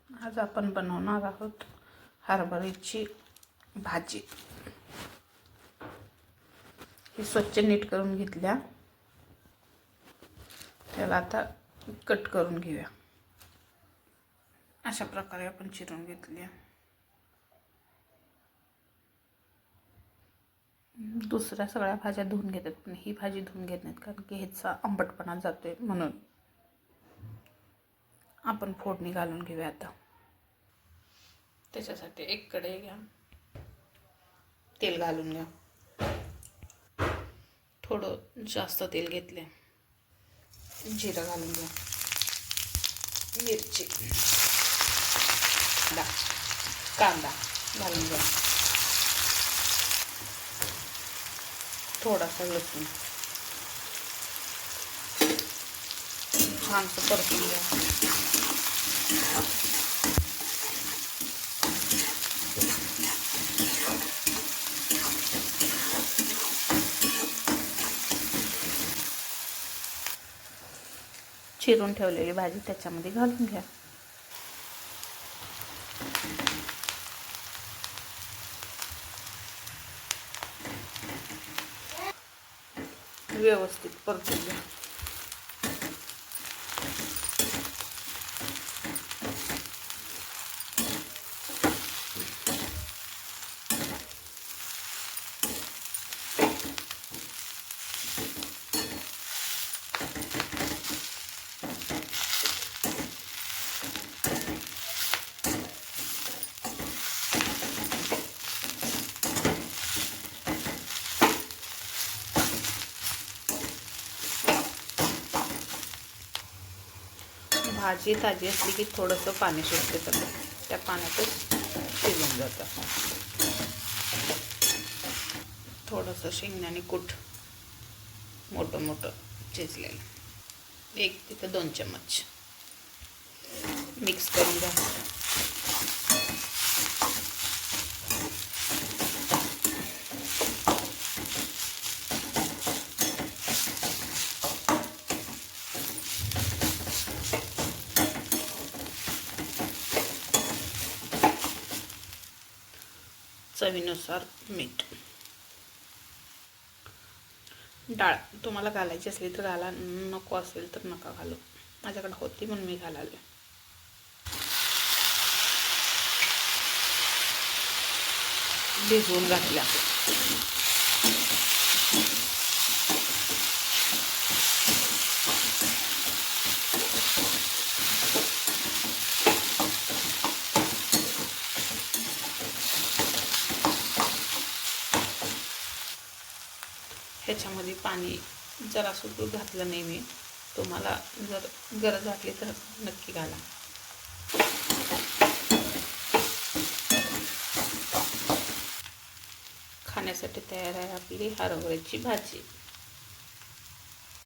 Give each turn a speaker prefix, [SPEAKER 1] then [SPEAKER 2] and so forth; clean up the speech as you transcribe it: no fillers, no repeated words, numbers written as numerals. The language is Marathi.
[SPEAKER 1] आज आपण बनवणार आहोत हरभऱ्याची भाजी। ही स्वच्छ नीट करून घेतल्या, त्याला आता कट करून घेऊया। अशा प्रकारे आपण चिरून घेतली। दुसऱ्या सगळ्या भाज्या धुवून घेतात, पण ही भाजी धुवून घेत नाहीत कारण की ह्याचा आंबटपणा जातोय, म्हणून आपण फोडणी घालून घेऊया। आता त्याच्यासाठी एक कढई घ्या, तेल घालून घ्या। थोडं जास्त तेल घेतले, जिरं घालून घ्या, मिरची, कांदा घालून घ्या, थोडासा लसूण छानसं परतून घ्या। चिरून ठेवलेली भाजी त्याच्यामध्ये घालून घ्या। व्यवस्थित परतून घ्या। भाजी ताजी असली की थोडंसं पाणी सुटते, तर त्या पाण्यातच शिजून जातं। थोडंसं शेंगदाणे कूट मोठं मोठं चिरलेलं, 1 ते 2 चम्मच मिक्स करून घ्या। चवीनुसार मीठ। डाळ तुम्हाला घालायची असली तर घाला, नको असेल तर नका घालू। माझ्याकडे होती म्हणून मी घालाले। भिजवून घातल्या। ह्याच्यामध्ये पाणी जरासं दूध घातलं नाही मी, तुम्हाला जर गरज वाटली तर नक्की घाला। खाण्यासाठी तयार आहे आपली हरभऱ्याची भाजी।